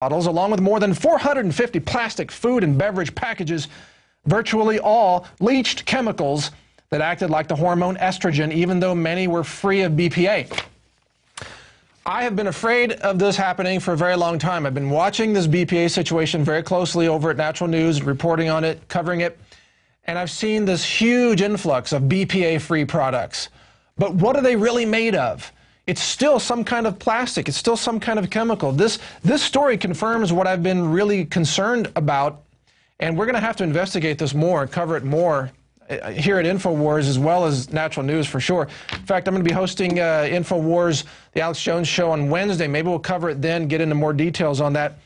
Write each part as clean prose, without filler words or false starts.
bottles, along with more than 450 plastic food and beverage packages, virtually all leached chemicals that acted like the hormone estrogen, even though many were free of BPA. I have been afraid of this happening for a very long time. I've been watching this BPA situation very closely over at Natural News, reporting on it, covering it, and I've seen this huge influx of BPA-free products. But what are they really made of? It's still some kind of plastic. It's still some kind of chemical. This story confirms what I've been really concerned about, and we're going to have to investigate this more, cover it more here at INFOWARS as well as Natural News for sure. In fact, I'm going to be hosting INFOWARS, the Alex Jones Show, on Wednesday. Maybe we'll cover it then, get into more details on that.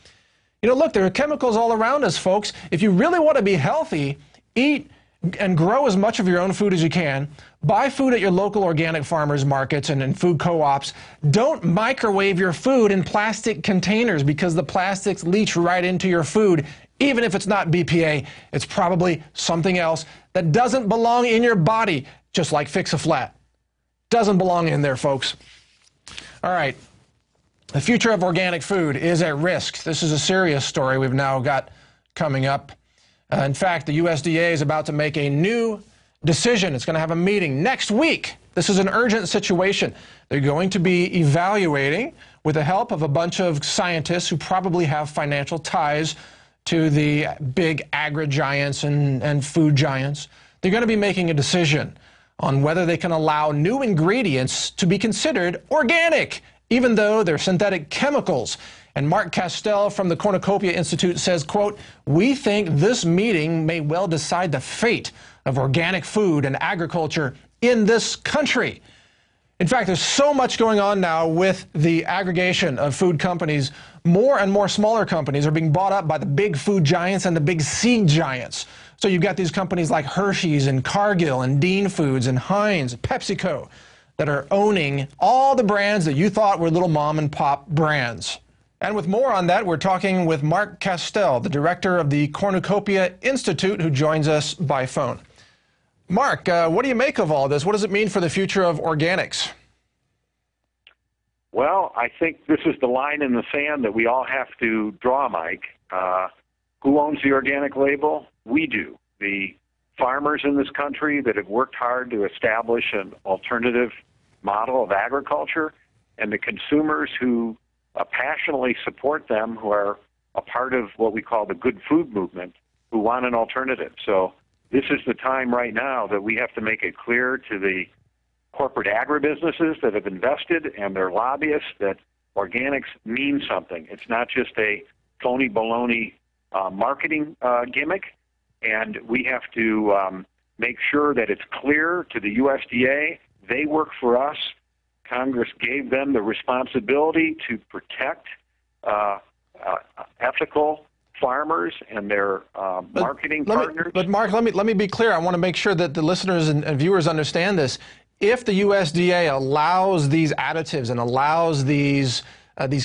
You know, look, there are chemicals all around us, folks. If you really want to be healthy, eat and grow as much of your own food as you can. Buy food at your local organic farmers markets and in food co-ops. Don't microwave your food in plastic containers because the plastics leach right into your food. Even if it's not BPA, it's probably something else that doesn't belong in your body, just like Fix-A-Flat. Doesn't belong in there, folks. All right. The future of organic food is at risk. This is a serious story we've now got coming up. In fact, the USDA is about to make a new decision. It's going to have a meeting next week. This is an urgent situation. They're going to be evaluating, with the help of a bunch of scientists who probably have financial ties to the big agri-giants and food giants. They're going to be making a decision on whether they can allow new ingredients to be considered organic, even though they're synthetic chemicals. And Mark Castell from the Cornucopia Institute says, quote, "We think this meeting may well decide the fate of organic food and agriculture in this country." In fact, there's so much going on now with the aggregation of food companies. More and more smaller companies are being bought up by the big food giants and the big seed giants. So you've got these companies like Hershey's and Cargill and Dean Foods and Heinz, PepsiCo, that are owning all the brands that you thought were little mom and pop brands. And with more on that, we're talking with Mark Castell, the director of the Cornucopia Institute, who joins us by phone. Mark, what do you make of all this? What does it mean for the future of organics? Well, I think this is the line in the sand that we all have to draw, Mike. Who owns the organic label? We do. The farmers in this country that have worked hard to establish an alternative model of agriculture, and the consumers who passionately support them, who are a part of what we call the good food movement, who want an alternative. So this is the time right now that we have to make it clear to the corporate agribusinesses that have invested and their lobbyists that organics mean something. It's not just a phony baloney marketing gimmick, and we have to make sure that it's clear to the USDA. They work for us. Congress gave them the responsibility to protect ethical farmers and their marketing partners. But Mark, let me be clear. I want to make sure that the listeners and viewers understand this. If the USDA allows these additives and allows these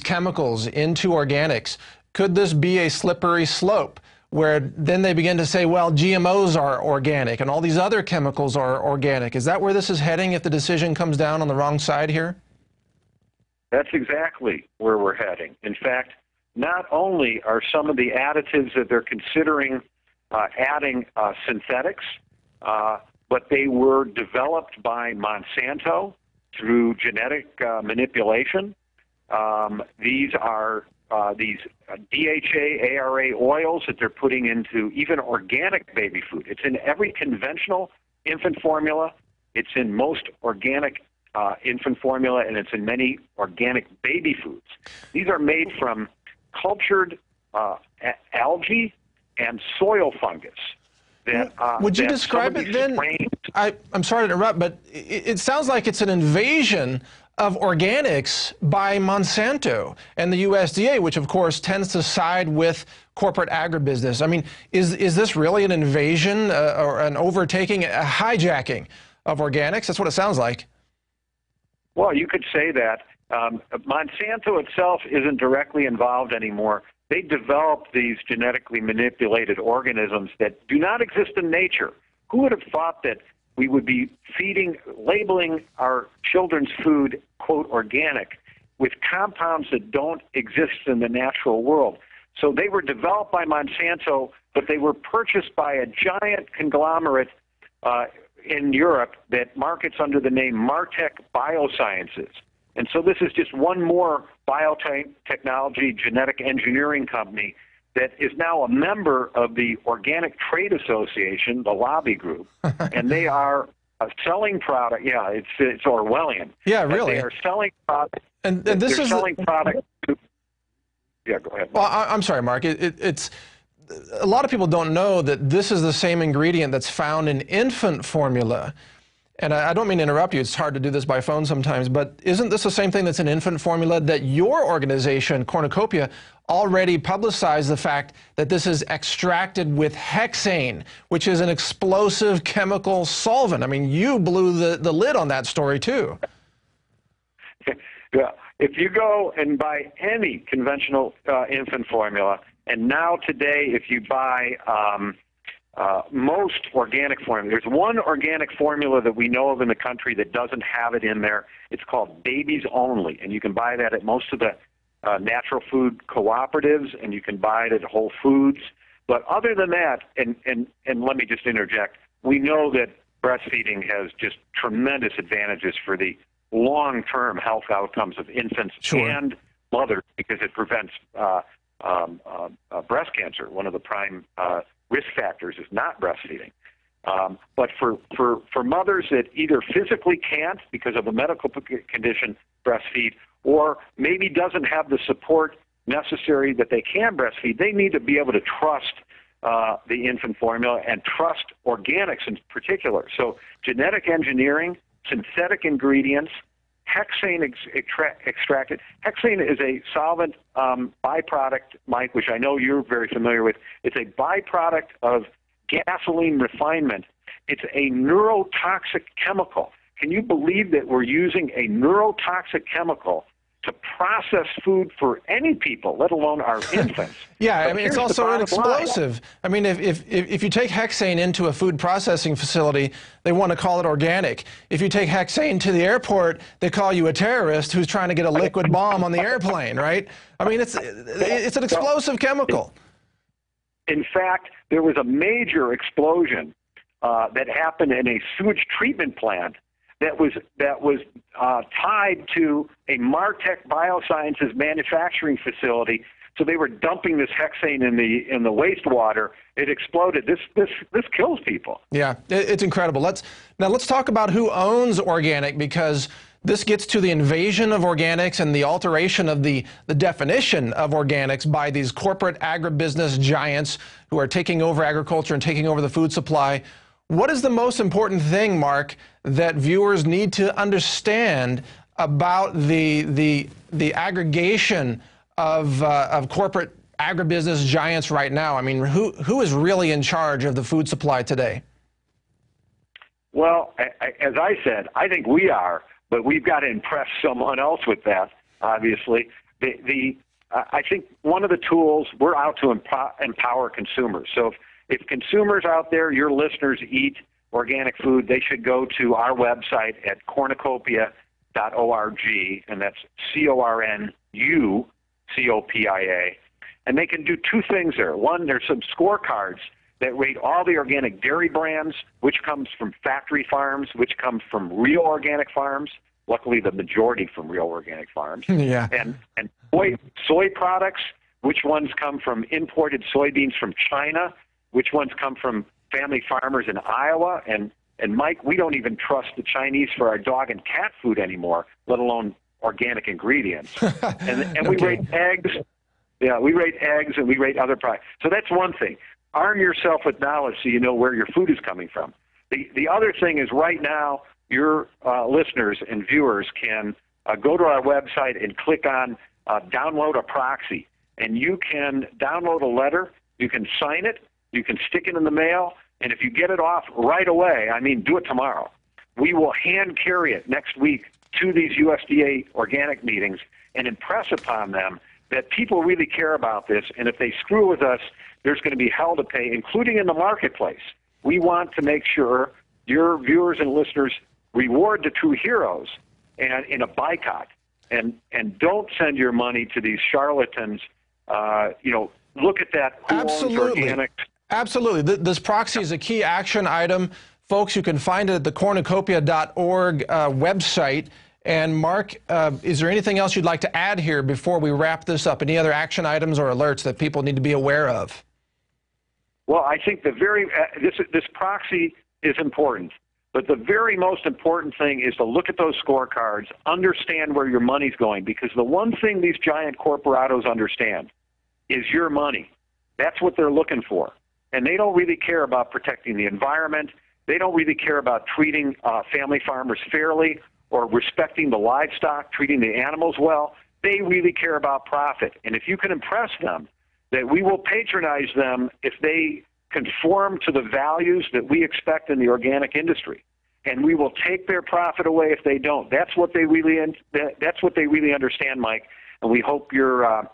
chemicals into organics, could this be a slippery slope where then they begin to say, well, GMOs are organic and all these other chemicals are organic? Is that where this is heading if the decision comes down on the wrong side here? That's exactly where we're heading. In fact, not only are some of the additives that they're considering adding synthetics, but they were developed by Monsanto through genetic manipulation. These are these DHA, ARA oils that they're putting into even organic baby food. It's in every conventional infant formula. It's in most organic infant formula, and it's in many organic baby foods. These are made from cultured algae and soil fungus. Would you describe it then? I'm sorry to interrupt, but it sounds like it's an invasion of organics by Monsanto and the USDA, which of course tends to side with corporate agribusiness. I mean, is this really an invasion or an overtaking, a hijacking of organics? That's what it sounds like. Well, you could say that. Monsanto itself isn't directly involved anymore. They developed these genetically manipulated organisms that do not exist in nature. Who would have thought that we would be labeling our children's food, quote, organic, with compounds that don't exist in the natural world. So they were developed by Monsanto, but they were purchased by a giant conglomerate in Europe that markets under the name Martech Biosciences. And so this is just one more biotechnology genetic engineering company that is now a member of the Organic Trade Association, the lobby group, and they are selling product. Yeah, it's Orwellian. Yeah, really. They are selling product. And this is selling product. Yeah, go ahead. Well, I'm sorry, Mark. It's a lot of people don't know that this is the same ingredient that's found in infant formula. And I don't mean to interrupt you. It's hard to do this by phone sometimes. But isn't this the same thing that's in infant formula that your organization, Cornucopia, already publicized the fact that this is extracted with hexane, which is an explosive chemical solvent? I mean, you blew the lid on that story, too. Yeah. If you go and buy any conventional infant formula, and now today if you buy most organic formula, there's one organic formula that we know of in the country that doesn't have it in there. It's called Babies Only, and you can buy that at most of the natural food cooperatives, and you can buy it at Whole Foods. But other than that, and let me just interject, we know that breastfeeding has just tremendous advantages for the long-term health outcomes of infants and mothers, because it prevents breast cancer. One of the prime risk factors is not breastfeeding. But for mothers that either physically can't, because of a medical condition, breastfeed, or maybe doesn't have the support necessary that they can breastfeed, they need to be able to trust the infant formula and trust organics in particular. So genetic engineering, synthetic ingredients, hexane extracted. Hexane is a solvent byproduct, Mike, which I know you're very familiar with. It's a byproduct of gasoline refinement. It's a neurotoxic chemical. Can you believe that we're using a neurotoxic chemical to process food for any people, let alone our infants? Yeah, So I mean, it's also an explosive. I mean, if you take hexane into a food processing facility, they want to call it organic. If you take hexane to the airport, they call you a terrorist who's trying to get a liquid bomb on the airplane, right? I mean, it's an explosive chemical. In fact, there was a major explosion that happened in a sewage treatment plant that was tied to a Martech Biosciences manufacturing facility. So they were dumping this hexane in the wastewater. It exploded. This kills people. Yeah, it's incredible. Let's talk about who owns organic, because this gets to the invasion of organics and the alteration of the definition of organics by these corporate agribusiness giants who are taking over agriculture and taking over the food supply. What is the most important thing, Mark, that viewers need to understand about the aggregation of corporate agribusiness giants right now? I mean, who is really in charge of the food supply today? Well, as I said, I think we are, but we've got to impress someone else with that, obviously. I think one of the tools, we're out to empower consumers. So if consumers out there, your listeners, eat organic food, they should go to our website at cornucopia.org, and that's CORNUCOPIA. And they can do two things there. One, there's some scorecards that rate all the organic dairy brands, which comes from factory farms, which comes from real organic farms. Luckily, the majority from real organic farms. Yeah. And soy products, which ones come from imported soybeans from China, which ones come from family farmers in Iowa. And Mike, we don't even trust the Chinese for our dog and cat food anymore, let alone organic ingredients. And we rate eggs. Yeah, we rate eggs and we rate other products. So that's one thing. Arm yourself with knowledge so you know where your food is coming from. The other thing is, right now, your listeners and viewers can go to our website and click on download a proxy. And you can download a letter, you can sign it, you can stick it in the mail, and if you get it off right away, I mean, do it tomorrow, we will hand carry it next week to these USDA organic meetings and impress upon them that people really care about this, and if they screw with us, there's going to be hell to pay, including in the marketplace. We want to make sure your viewers and listeners reward the true heroes and in a boycott. And don't send your money to these charlatans. Look at that. Who Absolutely. owns organics? Absolutely. This proxy is a key action item. Folks, you can find it at the cornucopia.org website. And Mark, is there anything else you'd like to add here before we wrap this up? Any other action items or alerts that people need to be aware of? Well, I think this proxy is important. But the very most important thing is to look at those scorecards, understand where your money's going, because the one thing these giant corporatos understand is your money. That's what they're looking for. And they don't really care about protecting the environment. They don't really care about treating family farmers fairly or respecting the livestock, treating the animals well. They really care about profit. And if you can impress them that we will patronize them if they conform to the values that we expect in the organic industry, and we will take their profit away if they don't. That's what they really understand, Mike. And we hope your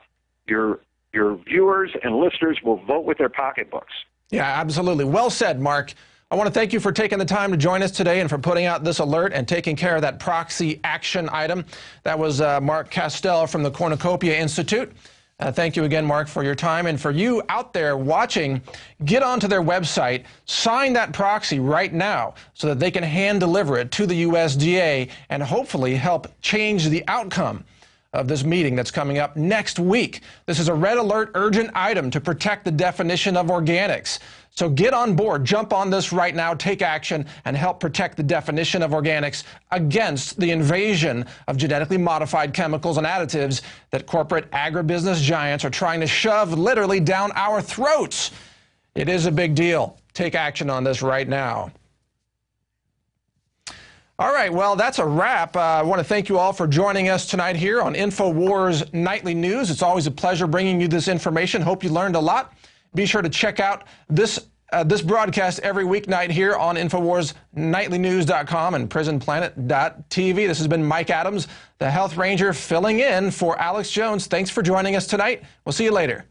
viewers and listeners will vote with their pocketbooks. Yeah, absolutely. Well said, Mark. I want to thank you for taking the time to join us today and for putting out this alert and taking care of that proxy action item. That was Mark Castell from the Cornucopia Institute. Thank you again, Mark, for your time. And for you out there watching, get onto their website, sign that proxy right now so that they can hand deliver it to the USDA and hopefully help change the outcome of this meeting that's coming up next week. This is a red alert urgent item to protect the definition of organics. So get on board, jump on this right now, take action, and help protect the definition of organics against the invasion of genetically modified chemicals and additives that corporate agribusiness giants are trying to shove literally down our throats. It is a big deal. Take action on this right now. All right, well, that's a wrap. I want to thank you all for joining us tonight here on INFOWARS Nightly News. It's always a pleasure bringing you this information. Hope you learned a lot. Be sure to check out this broadcast every weeknight here on InfoWarsNightlyNews.com and PrisonPlanet.tv. This has been Mike Adams, the Health Ranger, filling in for Alex Jones. Thanks for joining us tonight. We'll see you later.